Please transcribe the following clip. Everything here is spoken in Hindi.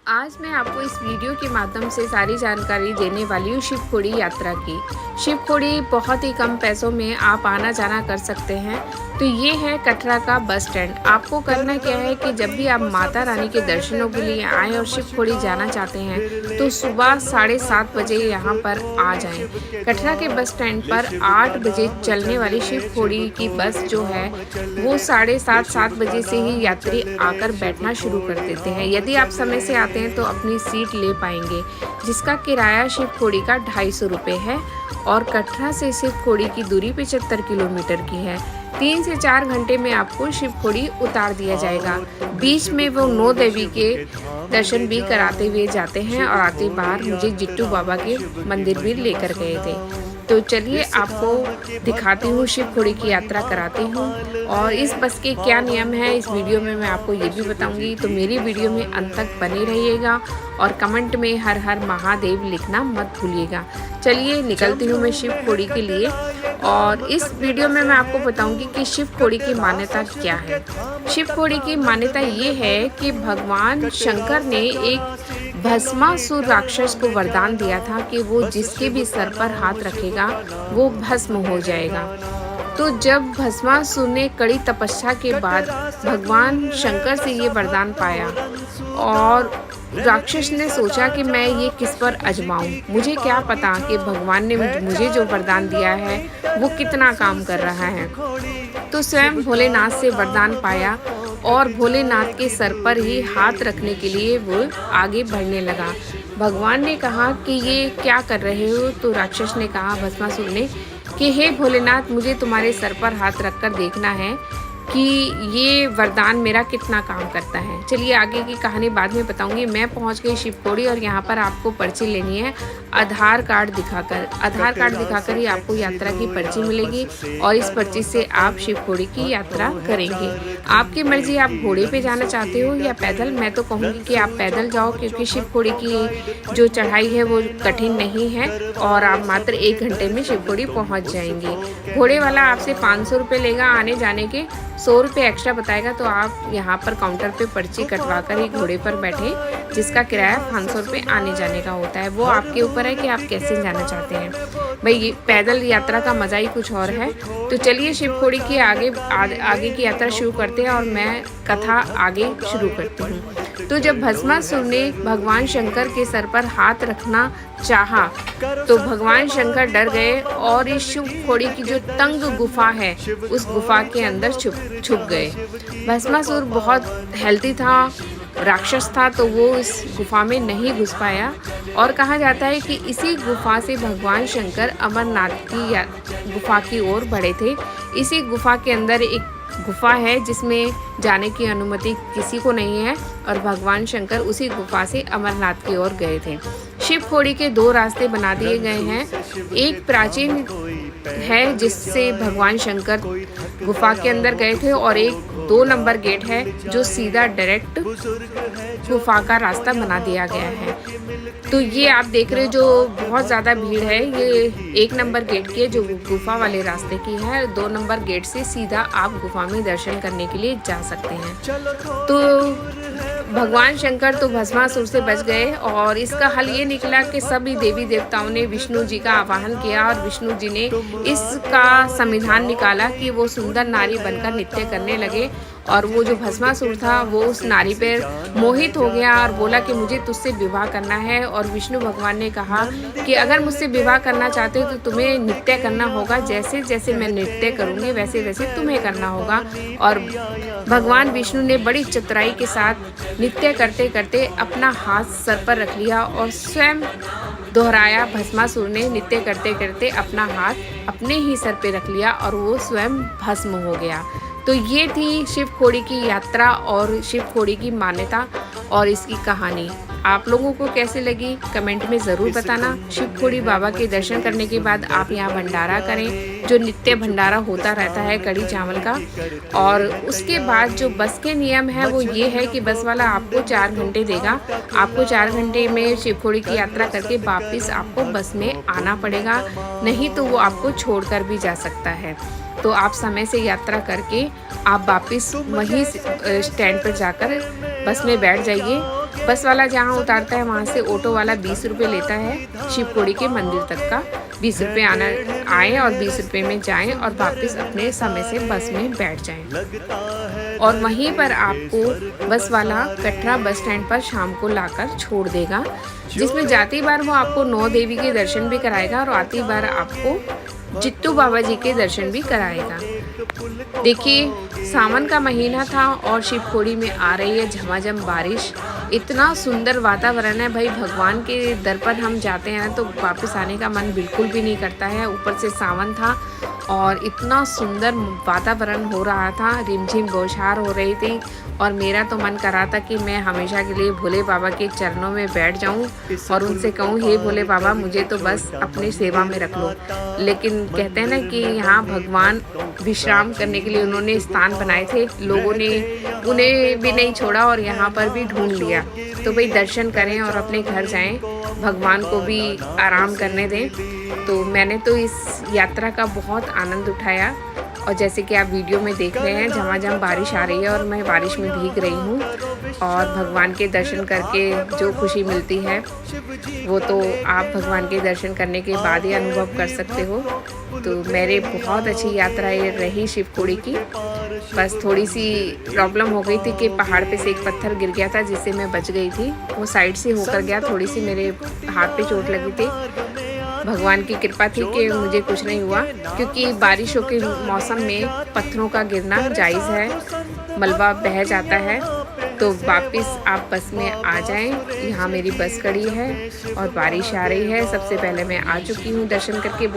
आज मैं आपको इस वीडियो के माध्यम से सारी जानकारी देने वाली हूँ शिवखोड़ी यात्रा की। शिवखोड़ी बहुत ही कम पैसों में आप आना जाना कर सकते हैं। तो ये है कटरा का बस स्टैंड। आपको करना क्या है कि जब भी आप माता रानी के दर्शनों के लिए आएँ और शिवखोड़ी जाना चाहते हैं तो सुबह 7:30 बजे यहाँ पर आ जाएं। कटरा के बस स्टैंड पर 8 बजे चलने वाली शिवखोड़ी की बस जो है वो 7:30 बजे से ही यात्री आकर बैठना शुरू कर देते हैं। यदि आप समय से आते हैं तो अपनी सीट ले पाएंगे, जिसका किराया शिवखोड़ी का 250 रुपये है और कटरा से शिवखोड़ी की दूरी 75 किलोमीटर की है। 3 से 4 घंटे में आपको शिवखोड़ी उतार दिया जाएगा। बीच में वो 9 देवी के दर्शन भी कराते हुए जाते हैं और आते बाहर मुझे जिट्टू बाबा के मंदिर भी लेकर गए थे। तो चलिए आपको दिखाती हूँ, शिवखोड़ी की यात्रा कराती हूँ और इस बस के क्या नियम है इस वीडियो में मैं आपको ये भी बताऊंगी। तो मेरी वीडियो में अंत तक बने रहिएगा और कमेंट में हर हर महादेव लिखना मत भूलिएगा। चलिए निकलती हूँ मैं शिवखोड़ी के लिए और इस वीडियो में मैं आपको बताऊंगी कि शिवखोड़ी की मान्यता क्या है। शिवखोड़ी की मान्यता ये है कि भगवान शंकर ने एक भस्मासुर राक्षस को वरदान दिया था कि वो जिसके भी सर पर हाथ रखेगा वो भस्म हो जाएगा। तो जब भस्मासुर ने कड़ी तपस्या के बाद भगवान शंकर से ये वरदान पाया और राक्षस ने सोचा कि मैं ये किस पर आजमाऊं, मुझे क्या पता कि भगवान ने मुझे जो वरदान दिया है वो कितना काम कर रहा है। तो स्वयं भोलेनाथ से वरदान पाया और भोलेनाथ के सर पर ही हाथ रखने के लिए वो आगे बढ़ने लगा। भगवान ने कहा कि ये क्या कर रहे हो? तो राक्षस ने कहा, भस्मासुर ने, कि हे भोलेनाथ, मुझे तुम्हारे सर पर हाथ रखकर देखना है कि ये वरदान मेरा कितना काम करता है। चलिए आगे की कहानी बाद में बताऊंगी। मैं पहुंच गई शिवखोड़ी और यहाँ पर आपको पर्ची लेनी है आधार कार्ड दिखाकर। आधार कार्ड दिखाकर ही आपको यात्रा की पर्ची मिलेगी और इस पर्ची से आप शिवखोड़ी की यात्रा करेंगे। आपकी मर्जी, आप घोड़े पे जाना चाहते हो या पैदल। मैं तो कहूँगी कि आप पैदल जाओ क्योंकि शिवखोड़ी की जो चढ़ाई है वो कठिन नहीं है और आप मात्र 1 घंटे में शिवखोड़ी पहुँच जाएंगे। घोड़े वाला आपसे 500 रुपये लेगा आने जाने के, 100 रुपये एक्स्ट्रा बताएगा। तो आप यहाँ पर काउंटर पे पर्ची कटवा कर ही घोड़े पर बैठे, जिसका किराया 500 रुपये आने जाने का होता है। वो आपके ऊपर है कि आप कैसे जाना चाहते हैं। भाई ये पैदल यात्रा का मज़ा ही कुछ और है। तो चलिए शिवखोड़ी की आगे की यात्रा शुरू करते हैं और मैं कथा आगे शुरू करती हूँ। तो जब भस्मासुर ने भगवान शंकर के सर पर हाथ रखना चाहा तो भगवान शंकर डर गए और इस शिवखोड़ी की जो तंग गुफा है उस गुफा के अंदर छुप गए। भस्मासुर बहुत हेल्दी था, राक्षस था, तो वो इस गुफा में नहीं घुस पाया और कहा जाता है कि इसी गुफा से भगवान शंकर अमरनाथ की गुफा की ओर बढ़े थे। इसी गुफा के अंदर एक गुफा है जिसमें जाने की अनुमति किसी को नहीं है और भगवान शंकर उसी गुफा से अमरनाथ की ओर गए थे। शिवखोड़ी के 2 रास्ते बना दिए गए हैं। एक प्राचीन है जिससे भगवान शंकर गुफा के अंदर गए थे और एक 2 नंबर गेट है जो सीधा डायरेक्ट गुफा का रास्ता बना दिया गया है। तो ये आप देख रहे हो जो बहुत ज़्यादा भीड़ है, ये 1 नंबर गेट की है जो गुफा वाले रास्ते की है। 2 नंबर गेट से सीधा आप गुफा में दर्शन करने के लिए जा सकते हैं। तो भगवान शंकर तो भस्मासुर से बच गए और इसका हल ये निकला कि सभी देवी देवताओं ने विष्णु जी का आवाहन किया और विष्णु जी ने इसका संविधान निकाला कि वो सुंदर नारी बनकर नृत्य करने लगे और वो जो भस्मासुर था वो उस नारी पर मोहित हो गया और बोला कि मुझे तुझसे विवाह करना है। और विष्णु भगवान ने कहा कि अगर मुझसे विवाह करना चाहते हो तो तुम्हें नृत्य करना होगा, जैसे जैसे मैं नृत्य करूँगी वैसे वैसे तुम्हें करना होगा। और भगवान विष्णु ने बड़ी चतुराई के साथ नृत्य करते करते अपना हाथ सर पर रख लिया और स्वयं दोहराया। भस्मासुर ने नृत्य करते करते अपना हाथ अपने ही सर पे रख लिया और वो स्वयं भस्म हो गया। तो ये थी शिवखोड़ी की यात्रा और शिवखोड़ी की मान्यता और इसकी कहानी। आप लोगों को कैसे लगी कमेंट में ज़रूर बताना। शिवखोड़ी बाबा के दर्शन करने के बाद आप यहाँ भंडारा करें, जो नित्य भंडारा होता रहता है कड़ी चावल का। और उसके बाद जो बस के नियम है वो ये है कि बस वाला आपको 4 घंटे देगा। आपको 4 घंटे में शिवखोड़ी की यात्रा करके वापस आपको बस में आना पड़ेगा, नहीं तो वो आपको छोड़कर भी जा सकता है। तो आप समय से यात्रा करके आप वापस वहीं स्टैंड पर जाकर बस में बैठ जाइए बस वाला जहाँ उतारता है वहाँ से ऑटो वाला 20 रुपये लेता है शिव खोड़ी के मंदिर तक का। 20 रुपये आए और 20 रुपये में जाएं और वापस अपने समय से बस में बैठ जाएं। और वहीं पर आपको बस वाला कटरा बस स्टैंड पर शाम को लाकर छोड़ देगा, जिसमें जाती बार वो आपको 9 देवी के दर्शन भी कराएगा और आती बार आपको जित्तू बाबा जी के दर्शन भी कराएगा। देखिए, सावन का महीना था और शिव खोड़ी में आ रही है झमाझम बारिश। इतना सुंदर वातावरण है भाई, भगवान के दर पर हम जाते हैं तो वापस आने का मन बिल्कुल भी नहीं करता है। ऊपर से सावन था और इतना सुंदर वातावरण हो रहा था, रिमझिम बौछार हो रही थी और मेरा तो मन कर रहा था कि मैं हमेशा के लिए भोले बाबा के चरणों में बैठ जाऊं और उनसे कहूं, हे भोले बाबा मुझे तो बस अपनी सेवा में रख लो। लेकिन कहते हैं ना कि यहाँ भगवान विश्राम करने के लिए उन्होंने स्थान बनाए थे, लोगों ने उन्हें भी नहीं छोड़ा और यहाँ पर भी ढूंढ लिया। तो भाई दर्शन करें और अपने घर जाएं, भगवान को भी आराम करने दें। तो मैंने तो इस यात्रा का बहुत आनंद उठाया और जैसे कि आप वीडियो में देख रहे हैं झमाझम बारिश आ रही है और मैं बारिश में भीग रही हूँ और भगवान के दर्शन करके जो खुशी मिलती है वो तो आप भगवान के दर्शन करने के बाद ही अनुभव कर सकते हो। तो मेरे बहुत अच्छी यात्रा ये रही शिव खोड़ी की। बस थोड़ी सी प्रॉब्लम हो गई थी कि पहाड़ पे से एक पत्थर गिर गया था जिससे मैं बच गई थी, वो साइड से होकर गया, थोड़ी सी मेरे हाथ पे चोट लगी थी। भगवान की कृपा थी कि मुझे कुछ नहीं हुआ, क्योंकि बारिशों के मौसम में पत्थरों का गिरना जायज़ है, मलबा बह जाता है। तो वापस आप बस में आ जाएं। यहाँ मेरी बस खड़ी है और बारिश आ रही है। सबसे पहले मैं आ चुकी हूँ दर्शन करके।